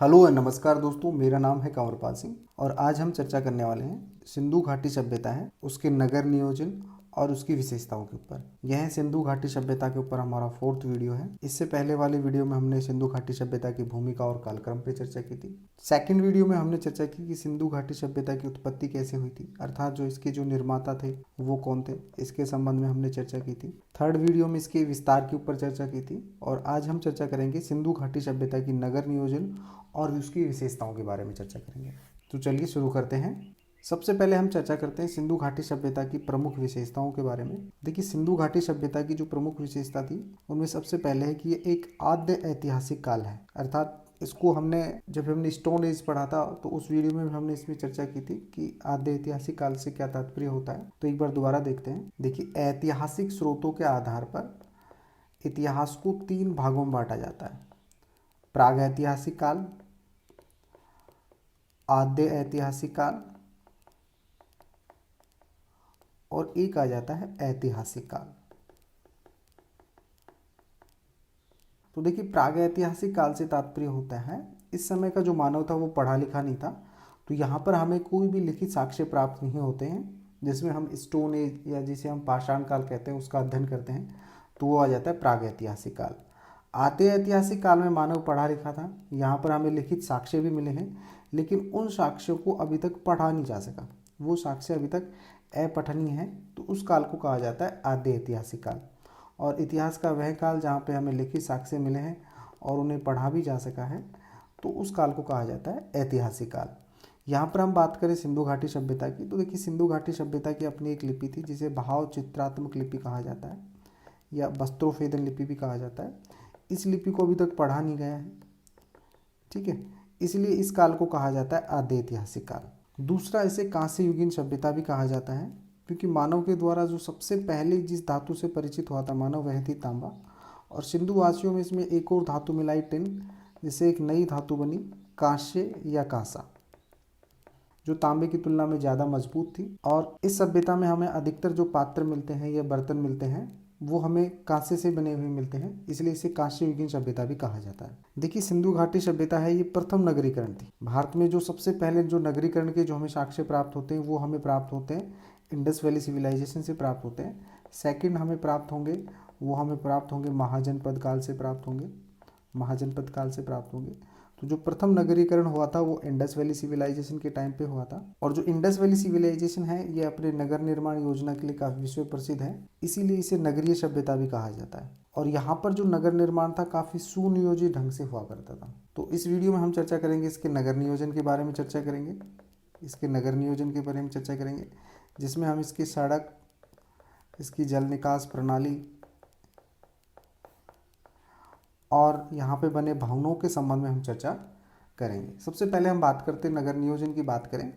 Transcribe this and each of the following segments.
Hello और नमस्कार दोस्तों, मेरा नाम है कंवरपाल सिंह और आज हम चर्चा करने वाले हैं सिंधु घाटी सभ्यता है उसके नगर नियोजन और उसकी विशेषताओं के ऊपर। यह सिंधु घाटी सभ्यता के ऊपर हमारा 4th वीडियो है। इससे पहले वाले वीडियो में हमने सिंधु घाटी सभ्यता की भूमिका और कालक्रम पर चर्चा की थी। सेकंड वीडियो में हमने चर्चा की कि सिंधु घाटी सभ्यता की उत्पत्ति कैसे हुई थी, अर्थात जो इसके जो निर्माता थे वो कौन थे, इसके संबंध में हमने चर्चा की थी। थर्ड वीडियो में इसके विस्तार के ऊपर चर्चा की थी और आज हम चर्चा करेंगे सिंधु घाटी सभ्यता की नगर नियोजन और उसकी विशेषताओं के बारे में चर्चा करेंगे। तो चलिए शुरू करते हैं। सबसे पहले हम चर्चा करते हैं सिंधु घाटी सभ्यता की प्रमुख विशेषताओं के बारे में। देखिए, सिंधु घाटी सभ्यता की जो प्रमुख विशेषता थी उनमें सबसे पहले है कि ये एक आद्य ऐतिहासिक काल है, अर्थात इसको जब हमने स्टोन एज पढ़ा था तो उस वीडियो में हमने इसमें चर्चा की थी कि आद्य ऐतिहासिक काल से क्या तात्पर्य होता है। तो एक बार दोबारा देखते हैं। देखिए, ऐतिहासिक स्रोतों के आधार पर इतिहास को 3 भागों में बांटा जाता है: प्राग ऐतिहासिक काल, आद्य ऐतिहासिक काल और एक आ जाता है ऐतिहासिक काल। तो देखिए, प्राग ऐतिहासिक काल से तात्पर्य होता है इस समय का जो मानव था वो पढ़ा लिखा नहीं था, तो यहाँ पर हमें कोई भी लिखित साक्ष्य प्राप्त नहीं होते हैं जिसमें हम स्टोन एज या जिसे हम पाषाण काल कहते हैं उसका अध्ययन करते हैं, तो वो आ जाता है प्राग ऐतिहासिक काल। आद्य ऐतिहासिक काल में मानव पढ़ा लिखा था, यहाँ पर हमें लिखित साक्ष्य भी मिले हैं, लेकिन उन साक्ष्यों को अभी तक पढ़ा नहीं जा सका, वो साक्ष्य अभी तक अपठनीय है, तो उस काल को कहा जाता है आद्य ऐतिहासिक काल। और इतिहास का वह काल जहाँ पे हमें लिखित साक्ष्य मिले हैं और उन्हें पढ़ा भी जा सका है, तो उस काल को कहा जाता है ऐतिहासिक काल। यहाँ पर हम बात करें सिंधु घाटी सभ्यता की, तो देखिए सिंधु घाटी सभ्यता की अपनी एक लिपि थी जिसे भाव चित्रात्मक लिपि कहा जाता है या वस्त्रोत्फेदन लिपि भी कहा जाता है। इस लिपि को अभी तक पढ़ा नहीं गया है, ठीक है, इसलिए इस काल को कहा जाता है आद्य ऐतिहासिक काल। दूसरा, इसे कांस्य युगीन सभ्यता भी कहा जाता है, क्योंकि मानव के द्वारा जो सबसे पहले जिस धातु से परिचित हुआ था मानव वह थी तांबा, और सिंधु वासियों में इसमें एक और धातु मिलाई टिन, जिससे एक नई धातु बनी कांस्य या कांसा, जो तांबे की तुलना में ज़्यादा मजबूत थी। और इस सभ्यता में हमें अधिकतर जो पात्र मिलते हैं या बर्तन मिलते हैं वो हमें कांसे से बने हुए मिलते हैं, इसलिए इसे कांस्य युगीन सभ्यता भी कहा जाता है। देखिए, सिंधु घाटी सभ्यता है ये प्रथम नगरीकरण थी। भारत में जो सबसे पहले जो नगरीकरण के जो हमें साक्ष्य प्राप्त होते हैं वो हमें प्राप्त होते हैं इंडस वैली सिविलाइजेशन से प्राप्त होते हैं। सेकंड हमें प्राप्त होंगे महाजनपद काल से प्राप्त होंगे। तो जो प्रथम नगरीकरण हुआ था वो इंडस वैली सिविलाइजेशन के टाइम पे हुआ था, और जो इंडस वैली सिविलाइजेशन है ये अपने नगर निर्माण योजना के लिए काफ़ी विश्व प्रसिद्ध है, इसीलिए इसे नगरीय सभ्यता भी कहा जाता है। और यहाँ पर जो नगर निर्माण था काफ़ी सुनियोजित ढंग से हुआ करता था। तो इस वीडियो में हम चर्चा करेंगे इसके नगर नियोजन के बारे में चर्चा करेंगे, जिसमें हम इसकी सड़क, इसकी जल निकास प्रणाली और यहाँ पे बने भवनों के संबंध में हम चर्चा करेंगे। सबसे पहले हम बात करते हैं नगर नियोजन की। बात करें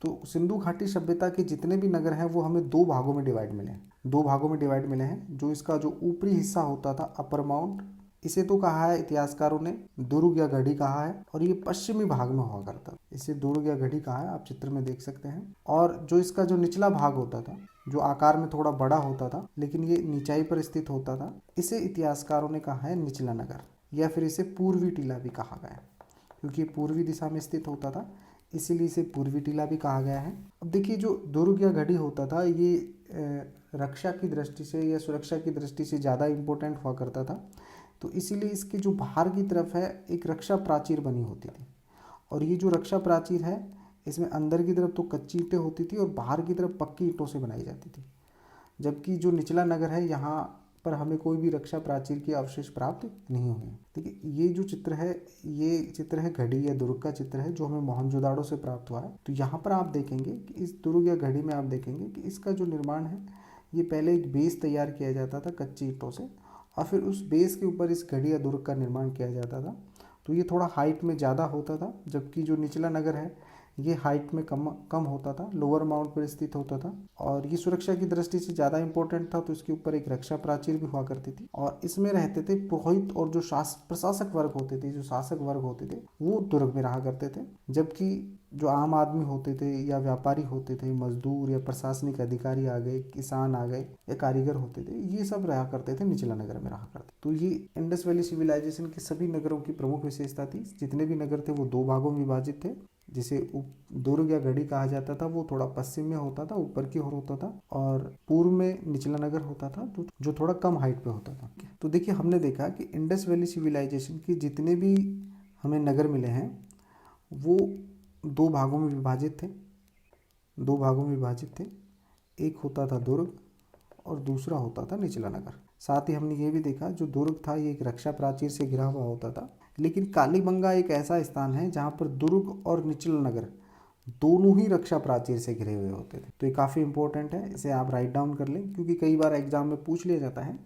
तो सिंधु घाटी सभ्यता के जितने भी नगर हैं वो हमें 2 भागों में डिवाइड मिले हैं। जो इसका जो ऊपरी हिस्सा होता था अपर माउंट, इसे तो कहा है इतिहासकारों ने दुर्ग या गढ़ी कहा है, और ये पश्चिमी भाग में हुआ करता, इसे दुर्ग या गढ़ी कहा है, आप चित्र में देख सकते हैं। और जो इसका जो निचला भाग होता था, जो आकार में थोड़ा बड़ा होता था लेकिन ये नीचाई पर स्थित होता था, इसे इतिहासकारों ने कहा है निचला नगर, या फिर इसे पूर्वी टीला भी कहा गया है, क्योंकि पूर्वी दिशा में स्थित होता था इसीलिए इसे पूर्वी टीला भी कहा गया है। अब देखिए, जो दुर्ग या गढ़ी होता था ये रक्षा की दृष्टि से या सुरक्षा की दृष्टि से ज़्यादा इम्पोर्टेंट हुआ करता था, तो इसीलिए इसके जो बाहर की तरफ है एक रक्षा प्राचीर बनी होती थी, और ये जो रक्षा प्राचीर है इसमें अंदर की तरफ तो कच्ची ईंटें होती थी और बाहर की तरफ पक्की ईंटों से बनाई जाती थी। जबकि जो निचला नगर है यहाँ पर हमें कोई भी रक्षा प्राचीर के अवशेष प्राप्त नहीं हुए। देखिए, ये जो चित्र है ये चित्र है गढ़ी या दुर्ग का चित्र है, जो हमें मोहनजोदाड़ो से प्राप्त हुआ है। तो यहाँ पर आप देखेंगे कि इस दुर्ग या गढ़ी में आप देखेंगे कि इसका जो निर्माण है ये पहले एक बेस तैयार किया जाता था कच्ची ईंटों से, और फिर उस बेस के ऊपर इस गढ़ी या दुर्ग का निर्माण किया जाता था। तो ये थोड़ा हाइट में ज़्यादा होता था, जबकि जो निचला नगर है ये हाइट में कम कम होता था, लोअर माउंट पर स्थित होता था और ये सुरक्षा की दृष्टि से ज़्यादा इंपॉर्टेंट था, तो इसके ऊपर एक रक्षा प्राचीर भी हुआ करती थी और इसमें रहते थे पुरोहित और जो प्रशासक वर्ग होते थे, जो शासक वर्ग होते थे, वो दुर्ग में रहा करते थे। जबकि जो आम आदमी होते थे या व्यापारी होते थे, मजदूर या प्रशासनिक अधिकारी आ गए, किसान आ गए या कारीगर होते थे, ये सब रहा करते थे निचला नगर में रहा करते। तो ये इंडस वैली सिविलाइजेशन के सभी नगरों की प्रमुख विशेषता थी। जितने भी नगर थे वो दो भागों में विभाजित थे। जिसे दुर्ग या गढ़ी कहा जाता था वो थोड़ा पश्चिम में होता था, ऊपर की ओर होता था, और पूर्व में निचला नगर होता था जो थोड़ा कम हाइट पे होता था। तो देखिए हमने देखा कि इंडस वैली सिविलाइजेशन के जितने भी हमें नगर मिले हैं वो दो भागों में विभाजित थे, दो भागों में विभाजित थे। एक होता था दुर्ग और दूसरा होता था निचला नगर। साथ ही हमने ये भी देखा जो दुर्ग था ये एक रक्षा प्राचीर से घिरा हुआ होता था, लेकिन कालीबंगा एक ऐसा स्थान है जहाँ पर दुर्ग और निचला नगर दोनों ही रक्षा प्राचीर से घिरे हुए होते थे। तो ये काफ़ी इंपॉर्टेंट है, इसे आप राइट डाउन कर लें, क्योंकि कई बार एग्जाम में पूछ लिया जाता है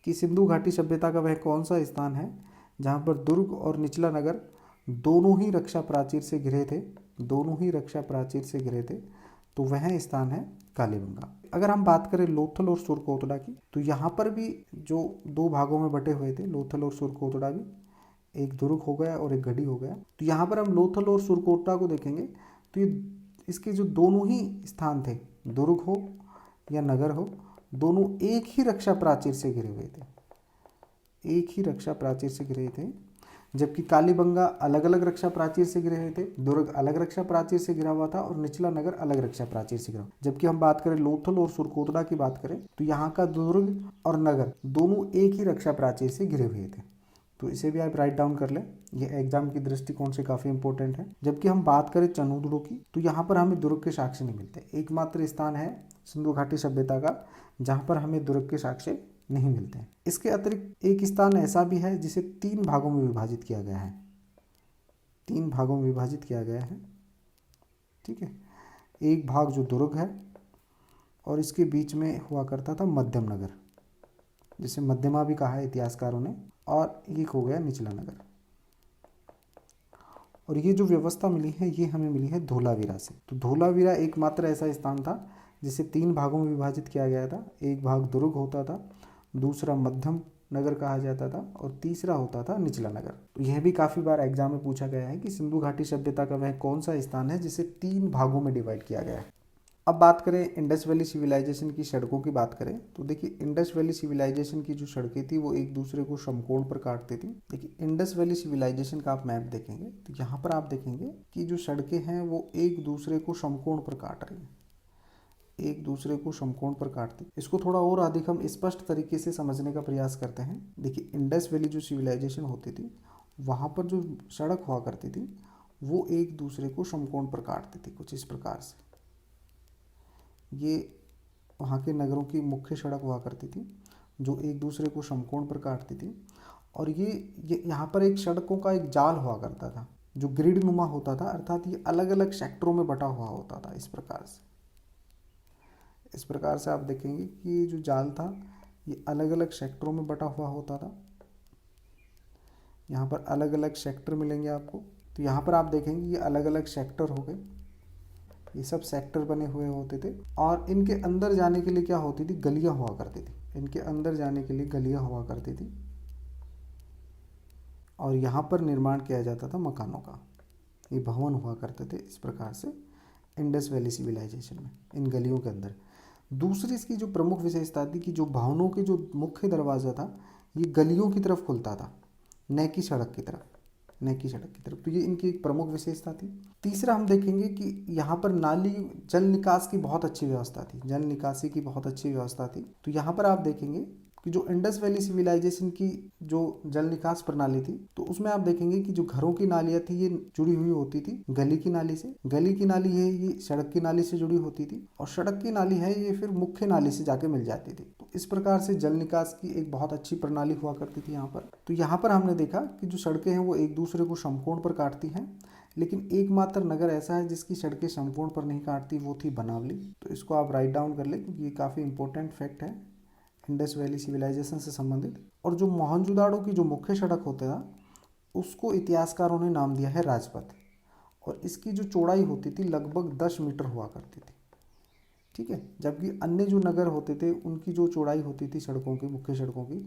कि सिंधु घाटी सभ्यता का वह कौन सा स्थान है जहाँ पर दुर्ग और निचला नगर दोनों ही रक्षा प्राचीर से घिरे थे, दोनों ही रक्षा प्राचीर से घिरे थे। तो वह स्थान है कालीबंगा। अगर हम बात करें लोथल और सुरकोटड़ा की, तो यहाँ पर भी जो दो भागों में बटे हुए थे लोथल और सुरकोटड़ा भी, एक दुर्ग हो गया और एक गढ़ी हो गया। तो यहाँ पर हम लोथल और सुरकोटड़ा को देखेंगे तो ये इसके जो दोनों ही स्थान थे, दुर्ग हो या नगर हो, दोनों एक ही रक्षा प्राचीर से घिरे हुए थे, एक ही रक्षा प्राचीर से घिरे थे। जबकि कालीबंगा अलग अलग रक्षा प्राचीर से घिरे हुए थे, दुर्ग अलग रक्षा प्राचीर से घिरा हुआ था और निचला नगर अलग रक्षा प्राचीर से घिरा। जबकि हम बात करें लोथल और सुरकोटड़ा की बात करें तो यहाँ का दुर्ग और नगर दोनों एक ही रक्षा प्राचीर से घिरे हुए थे। तो इसे भी आप राइट डाउन कर लें, ये एग्जाम की दृष्टिकोण से काफ़ी इंपॉर्टेंट है। जबकि हम बात करें चनूदड़ों की तो यहाँ पर हमें दुर्ग के साक्ष्य नहीं मिलते। एकमात्र स्थान है सिंधु घाटी सभ्यता का जहाँ पर हमें दुर्ग के साक्ष्य नहीं मिलते। इसके अतिरिक्त एक स्थान ऐसा भी है जिसे तीन भागों में विभाजित किया गया है, तीन भागों में विभाजित किया गया है, ठीक है। एक भाग जो दुर्ग है और इसके बीच में हुआ करता था मध्यम नगर, जिसे मध्यमा भी कहा है इतिहासकारों ने, और एक हो गया निचला नगर। और ये जो व्यवस्था मिली है ये हमें मिली है धोलावीरा से। तो धोलावीरा एकमात्र ऐसा स्थान था जिसे तीन भागों में विभाजित किया गया था। एक भाग दुर्ग होता था, दूसरा मध्यम नगर कहा जाता था और तीसरा होता था निचला नगर। तो यह भी काफ़ी बार एग्जाम में पूछा गया है कि सिंधु घाटी सभ्यता का वह कौन सा स्थान है जिसे तीन भागों में डिवाइड किया गया है। अब बात करें इंडस वैली सिविलाइजेशन की सड़कों की बात करें तो देखिए इंडस वैली सिविलाइजेशन की जो सड़कें थी वो एक दूसरे को समकोण पर काटती थी। देखिए इंडस वैली सिविलाइजेशन का आप मैप देखेंगे तो यहाँ पर आप देखेंगे कि जो सड़कें हैं वो एक दूसरे को समकोण पर काट रही हैं, एक दूसरे को समकोण पर काटती। इसको थोड़ा और अधिक हम स्पष्ट तरीके से समझने का प्रयास करते हैं। देखिए इंडस वैली जो सिविलाइजेशन होती थी वहाँ पर जो सड़क हुआ करती थी वो एक दूसरे को समकोण पर काटती थी कुछ इस प्रकार से। ये वहाँ के नगरों की मुख्य सड़क हुआ करती थी जो एक दूसरे को समकोण पर काटती थी। और ये यहाँ पर एक सड़कों का एक जाल हुआ करता था जो ग्रिड नुमा होता था, अर्थात ये अलग अलग सेक्टरों में बटा हुआ होता था। इस प्रकार से आप देखेंगे कि जो जाल था ये अलग अलग सेक्टरों में बटा हुआ होता था। यहाँ पर अलग अलग सेक्टर मिलेंगे आपको। तो यहाँ पर आप देखेंगे ये अलग अलग सेक्टर हो गए, ये सब सेक्टर बने हुए होते थे। और इनके अंदर जाने के लिए क्या होती थी, गलियां हुआ करती थी। इनके अंदर जाने के लिए गलियां हुआ करती थी और यहाँ पर निर्माण किया जाता था मकानों का, ये भवन हुआ करते थे। इस प्रकार से इंडस वैली सिविलाइजेशन में इन गलियों के अंदर। दूसरी इसकी जो प्रमुख विशेषता थी कि जो भवनों के जो मुख्य दरवाज़ा था ये गलियों की तरफ खुलता था, न कि सड़क की तरफ, न कि सड़क की तरफ। तो ये इनकी एक प्रमुख विशेषता थी। तीसरा हम देखेंगे कि यहाँ पर नाली जल निकास की बहुत अच्छी व्यवस्था थी, जल निकासी की बहुत अच्छी व्यवस्था थी। तो यहाँ पर आप देखेंगे कि जो इंडस वैली सिविलाइजेशन की जो जल निकास प्रणाली थी तो उसमें आप देखेंगे कि जो घरों की नालियाँ थी ये जुड़ी हुई होती थी गली की नाली से, गली की नाली है ये सड़क की नाली से जुड़ी होती थी और सड़क की नाली है ये फिर मुख्य नाली से जाके मिल जाती थी। तो इस प्रकार से जल निकास की एक बहुत अच्छी प्रणाली हुआ करती थी यहाँ पर। तो यहाँ पर हमने देखा कि जो सड़कें हैं वो एक दूसरे को समकोण पर काटती हैं, लेकिन एकमात्र नगर ऐसा है जिसकी सड़कें समकोण पर नहीं काटती, वो थी बनावली। तो इसको आप राइट डाउन कर लें क्योंकि ये काफ़ी इंपॉर्टेंट फैक्ट है इंडस वैली सिविलाइजेशन से संबंधित। और जो मोहनजोदाड़ो की जो मुख्य सड़क होता था उसको इतिहासकारों ने नाम दिया है राजपथ। और इसकी जो चौड़ाई होती थी लगभग 10 मीटर हुआ करती थी, ठीक है। जबकि अन्य जो नगर होते थे उनकी जो चौड़ाई होती थी सड़कों की, मुख्य सड़कों की,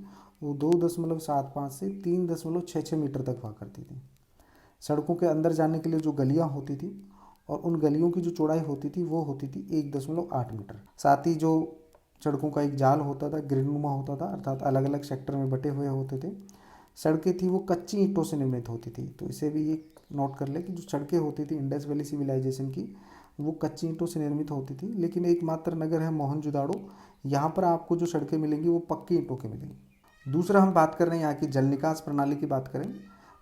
वो 2.75 से 3.66 मीटर तक हुआ करती थी। सड़कों के अंदर जाने के लिए जो गलियां होती थी और उन गलियों की जो चौड़ाई होती थी वो होती थी 1.8 मीटर। साथ ही जो सड़कों का एक जाल होता था, ग्रिडनुमा होता था, अर्थात अलग अलग सेक्टर में बटे हुए होते थे। सड़कें थी वो कच्ची ईंटों से निर्मित होती थी। तो इसे भी ये नोट कर ले कि जो सड़कें होती थी इंडस वैली सिविलाइजेशन की, वो कच्ची ईंटों से निर्मित होती थी। लेकिन एकमात्र नगर है मोहनजोदाड़ो, यहाँ पर आपको जो सड़कें मिलेंगी वो पक्की ईंटों की मिलेंगी। दूसरा हम बात कर रहे हैं यहाँ की जल निकास प्रणाली की बात करें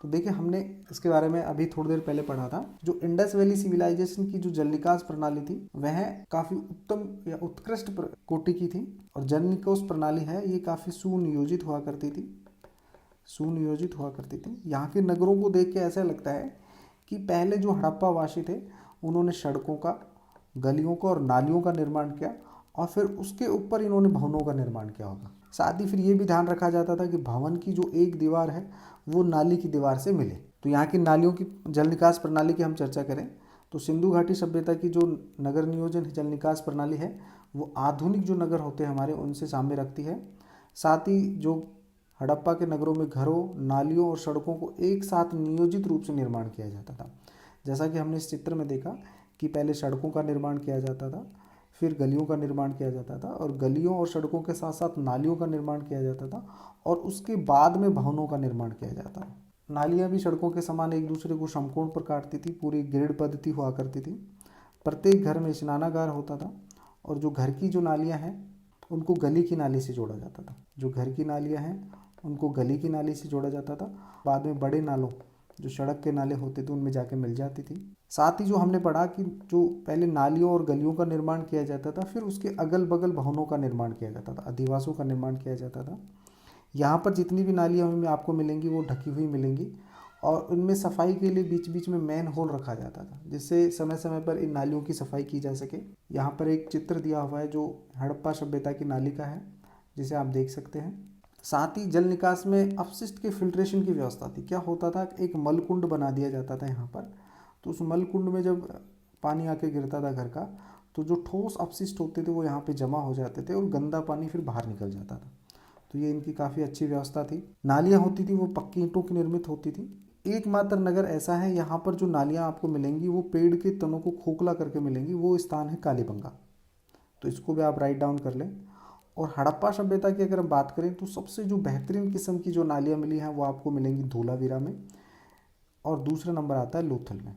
तो देखिए हमने इसके बारे में अभी थोड़ी देर पहले पढ़ा था। जो इंडस वैली सिविलाइजेशन की जो जल निकास प्रणाली थी वह काफ़ी उत्तम या उत्कृष्ट कोटि की थी। और जल निकास प्रणाली है ये काफ़ी सुनियोजित हुआ करती थी, सुनियोजित हुआ करती थी। यहाँ के नगरों को देख के ऐसा लगता है कि पहले जो हड़प्पा वासी थे उन्होंने सड़कों का, गलियों का और नालियों का निर्माण किया और फिर उसके ऊपर इन्होंने भवनों का निर्माण किया होगा। साथ ही फिर ये भी ध्यान रखा जाता था कि भवन की जो एक दीवार है वो नाली की दीवार से मिले। तो यहाँ की नालियों की जल निकास प्रणाली की हम चर्चा करें तो सिंधु घाटी सभ्यता की जो नगर नियोजन जल निकास प्रणाली है वो आधुनिक जो नगर होते हैं हमारे उनसे साम्य रखती है। साथ ही जो हड़प्पा के नगरों में घरों, नालियों और सड़कों को एक साथ नियोजित रूप से निर्माण किया जाता था। जैसा कि हमने इस चित्र में देखा कि पहले सड़कों का निर्माण किया जाता था, फिर गलियों का निर्माण किया जाता था और गलियों और सड़कों के साथ साथ नालियों का निर्माण किया जाता था और उसके बाद में भवनों का निर्माण किया जाता था। नालियाँ भी सड़कों के समान एक दूसरे को समकोण पर काटती थी, पूरी ग्रिड पद्धति हुआ करती थी। प्रत्येक घर में स्नानागार होता था और जो घर की जो नालियाँ हैं उनको गली की नाली से जोड़ा जाता था। जो घर की नालियाँ हैं उनको गली की नाली से जोड़ा जाता था। बाद में बड़े नालों, जो सड़क के नाले होते थे, उनमें जाके मिल जाती थी। साथ ही जो हमने पढ़ा कि जो पहले नालियों और गलियों का निर्माण किया जाता था, फिर उसके अगल बगल भवनों का निर्माण किया जाता था, अधिवासों का निर्माण किया जाता था। यहाँ पर जितनी भी नालियाँ हमें आपको मिलेंगी वो ढकी हुई मिलेंगी और उनमें सफाई के लिए बीच बीच में मैन होल रखा जाता था जिससे समय समय पर इन नालियों की सफाई की जा सके। यहाँ पर एक चित्र दिया हुआ है जो हड़प्पा सभ्यता की नाली का है, जिसे आप देख सकते हैं। साथ ही जल निकास में अपशिष्ट के फिल्ट्रेशन की व्यवस्था थी। क्या होता था, एक मलकुंड बना दिया जाता था यहाँ पर। तो उस मलकुंड में जब पानी आके गिरता था घर का, तो जो ठोस अपशिष्ट होते थे वो यहाँ पे जमा हो जाते थे और गंदा पानी फिर बाहर निकल जाता था। तो ये इनकी काफ़ी अच्छी व्यवस्था थी। नालियाँ होती थी वो पक्की ईंटों की निर्मित होती थी। एकमात्र नगर ऐसा है यहाँ पर जो नालियाँ आपको मिलेंगी वो पेड़ के तनों को खोखला करके मिलेंगी, वो स्थान है कालीबंगा। तो इसको भी आप राइट डाउन कर लें। और हड़प्पा सभ्यता की अगर हम बात करें तो सबसे जो बेहतरीन किस्म की जो नालियाँ मिली हैं वो आपको मिलेंगी धोलावीरा में और दूसरा नंबर आता है लोथल में।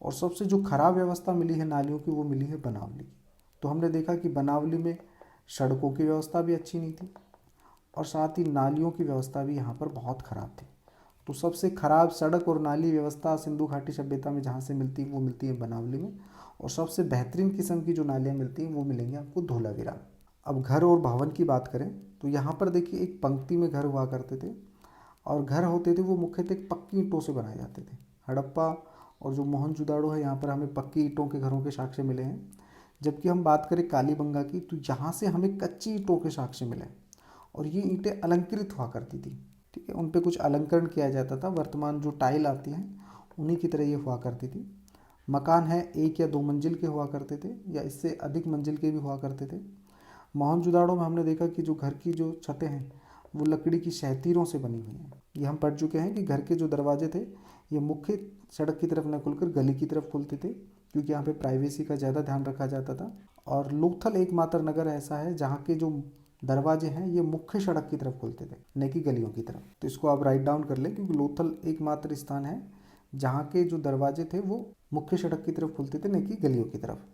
और सबसे जो खराब व्यवस्था मिली है नालियों की वो मिली है बनावली की। तो हमने देखा कि बनावली में सड़कों की व्यवस्था भी अच्छी नहीं थी और साथ ही नालियों की व्यवस्था भी यहाँ पर बहुत ख़राब थी। तो सबसे खराब सड़क और नाली व्यवस्था सिंधु घाटी सभ्यता में जहाँ से मिलती है वो मिलती है बनावली में और सबसे बेहतरीन किस्म की जो नालियाँ मिलती हैं वो मिलेंगी आपको धोलावीरा में। अब घर और भवन की बात करें तो यहाँ पर देखिए एक पंक्ति में घर हुआ करते थे और घर होते थे वो मुख्यतः पक्की ईंटों से बनाए जाते थे। हड़प्पा और जो मोहनजोदाड़ो है यहाँ पर हमें पक्की ईंटों के घरों के साक्ष्य मिले हैं। जबकि हम बात करें कालीबंगा की तो यहाँ से हमें कच्ची ईंटों के साक्ष्य मिले और ये ईंटें अलंकृत हुआ करती थी, ठीक है। उन पर कुछ अलंकरण किया जाता था। वर्तमान जो टाइल आती हैं उन्हीं की तरह ये हुआ करती थी। मकान है 1 या 2 मंजिल के हुआ करते थे या इससे अधिक मंजिल के भी हुआ करते थे। मोहनजोदाड़ो में हमने देखा कि जो घर की जो छतें हैं वो लकड़ी की शहतीरों से बनी हुई हैं। ये हम पढ़ चुके हैं कि घर के जो दरवाजे थे ये मुख्य सड़क की तरफ न खुलकर गली की तरफ खुलते थे क्योंकि यहाँ पे प्राइवेसी का ज़्यादा ध्यान रखा जाता था। और लोथल एकमात्र नगर ऐसा है जहाँ के जो दरवाजे हैं ये मुख्य सड़क की तरफ खुलते थे, न कि गलियों की तरफ। तो इसको आप राइट डाउन कर लें क्योंकि लोथल एकमात्र स्थान है जहाँ के जो दरवाजे थे वो मुख्य सड़क की तरफ खुलते थे, न कि गलियों की तरफ।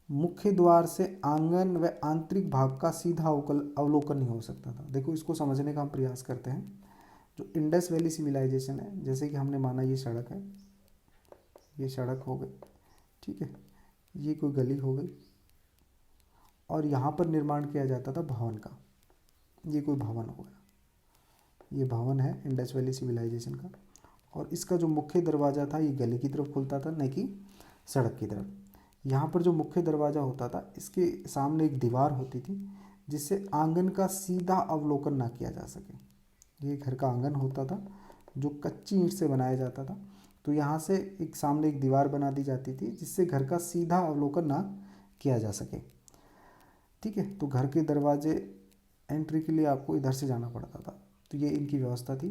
मुख्य द्वार से आंगन व आंतरिक भाग का सीधा अवलोकन नहीं हो सकता था। देखो इसको समझने का हम प्रयास करते हैं। जो इंडस वैली सिविलाइजेशन है, जैसे कि हमने माना ये सड़क है, ये सड़क हो गई, ठीक है, ये कोई गली हो गई और यहाँ पर निर्माण किया जाता था भवन का। ये कोई भवन हो गया, ये भवन है इंडस वैली सिविलाइजेशन का। और इसका जो मुख्य दरवाज़ा था ये गली की तरफ खुलता था, न कि सड़क की तरफ। यहाँ पर जो मुख्य दरवाज़ा होता था इसके सामने एक दीवार होती थी जिससे आंगन का सीधा अवलोकन ना किया जा सके। ये घर का आंगन होता था जो कच्ची ईंट से बनाया जाता था तो यहाँ से एक सामने एक दीवार बना दी जाती थी जिससे घर का सीधा अवलोकन ना किया जा सके। ठीक है, तो घर के दरवाजे एंट्री के लिए आपको इधर से जाना पड़ता था। तो ये इनकी व्यवस्था थी।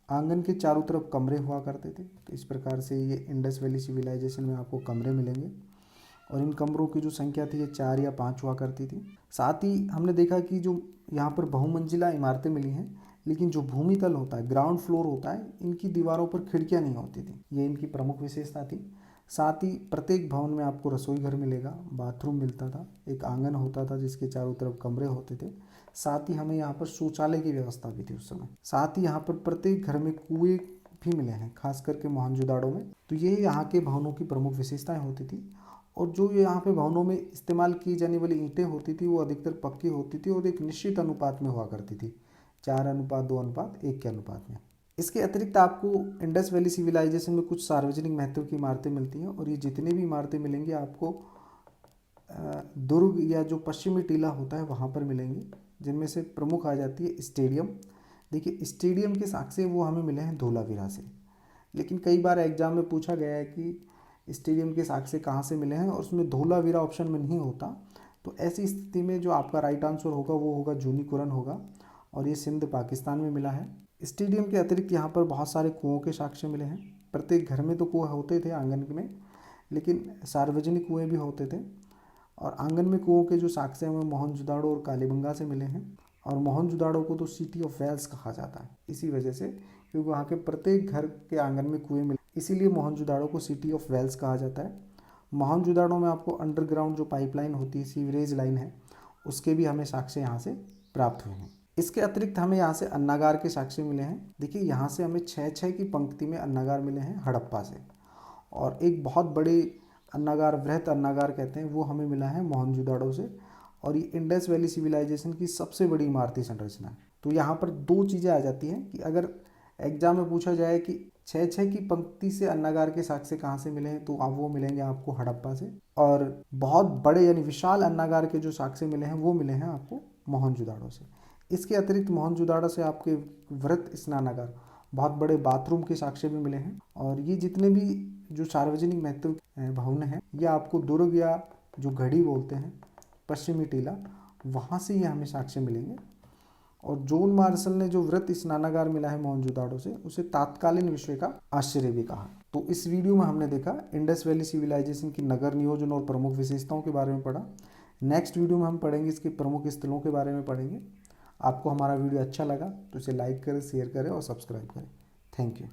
आंगन के चारों तरफ कमरे हुआ करते थे। तो इस प्रकार से ये इंडस वैली सिविलाइजेशन में आपको कमरे मिलेंगे और इन कमरों की जो संख्या थी ये 4 या 5 हुआ करती थी। साथ ही हमने देखा कि जो यहाँ पर बहुमंजिला इमारतें मिली हैं, लेकिन जो भूमि तल होता है, ग्राउंड फ्लोर होता है, इनकी दीवारों पर खिड़कियाँ नहीं होती थी। ये इनकी प्रमुख विशेषता थी। साथ ही प्रत्येक भवन में आपको रसोई घर मिलेगा, बाथरूम मिलता था, एक आंगन होता था जिसके चारों तरफ कमरे होते थे। साथ ही हमें यहाँ पर शौचालय की व्यवस्था भी थी उस समय। साथ ही यहाँ पर प्रत्येक घर में कुएं भी मिले हैं, खास करके मोहनजोदाड़ो में। तो ये यहाँ के भवनों की प्रमुख विशेषताएं होती थी। और जो यहाँ पे भवनों में इस्तेमाल की जाने वाली ईंटें होती थी वो अधिकतर पक्की होती थी और एक निश्चित अनुपात में हुआ करती थी, 4:2:1 के अनुपात में। इसके अतिरिक्त आपको इंडस वैली सिविलाइजेशन में कुछ सार्वजनिक महत्व की इमारतें मिलती हैं और ये जितनी भी इमारतें मिलेंगी आपको दुर्ग या जो पश्चिमी टीला होता है वहाँ पर मिलेंगी, जिनमें से प्रमुख आ जाती है स्टेडियम। देखिए, स्टेडियम के साक्ष्य वो हमें मिले हैं धोलावीरा से, लेकिन कई बार एग्जाम में पूछा गया है कि स्टेडियम के साक्ष्य कहाँ से मिले हैं और उसमें धोलावीरा ऑप्शन में नहीं होता। तो ऐसी स्थिति में जो आपका राइट आंसर होगा वो होगा जूनीकुरन होगा और ये सिंध पाकिस्तान में मिला है। स्टेडियम के अतिरिक्त यहाँ पर बहुत सारे कुओं के साक्ष्य मिले हैं। प्रत्येक घर में तो कुएं होते थे आंगन में, लेकिन सार्वजनिक कुएं भी होते थे। और आंगन में कुओं के जो साक्ष्य हैं वो मोहनजोदाड़ो और कालीबंगा से मिले हैं। और मोहनजोदाड़ो को तो सिटी ऑफ वेल्स कहा जाता है इसी वजह से, क्योंकि वहाँ के प्रत्येक घर के आंगन में कुएं मिले, इसीलिए मोहनजोदाड़ो को सिटी ऑफ वेल्स कहा जाता है। मोहनजोदाड़ो में आपको अंडरग्राउंड जो पाइपलाइन होती है, सीवरेज लाइन है, उसके भी हमें साक्ष्य यहाँ से प्राप्त हुए हैं। इसके अतिरिक्त हमें यहाँ से अन्नागार के साक्ष्य मिले हैं। देखिए, यहाँ से हमें 6-6 की पंक्ति में अन्नागार मिले हैं हड़प्पा से, और एक बहुत बड़े अन्नागार, वृहत अन्नागार कहते हैं, वो हमें मिला है मोहनजोदाड़ो से। और ये इंडस वैली सिविलाइजेशन की सबसे बड़ी इमारती संरचना है। तो यहाँ पर दो चीज़ें आ जाती हैं कि अगर एग्जाम में पूछा जाए कि 6-6 की पंक्ति से अन्नागार के साक्ष्य कहाँ से मिले हैं, तो आप वो मिलेंगे आपको हड़प्पा से। और बहुत बड़े यानी विशाल अन्नागार के जो साक्ष्य मिले हैं वो मिले हैं आपको मोहनजोदाड़ो से। इसके अतिरिक्त मोहनजोदाड़ो से आपके वृहत स्नानागार, बहुत बड़े बाथरूम के साक्ष्य भी मिले हैं। और ये जितने भी जो सार्वजनिक महत्व भवन हैं, ये आपको दुर्ग या जो घड़ी बोलते हैं, पश्चिमी टीला, वहाँ से ये हमें साक्ष्य मिलेंगे। और जॉन मार्शल ने जो वृहत स्नानागार मिला है मोहनजोदाड़ो से, उसे तात्कालीन विश्व का आश्चर्य भी कहा। तो इस वीडियो में हमने देखा इंडस वैली सिविलाइजेशन की नगर नियोजन और प्रमुख विशेषताओं के बारे में पढ़ा। नेक्स्ट वीडियो में हम पढ़ेंगे इसके प्रमुख स्थलों के बारे में पढ़ेंगे। आपको हमारा वीडियो अच्छा लगा तो इसे लाइक करें, शेयर करें और सब्सक्राइब करें। Thank you.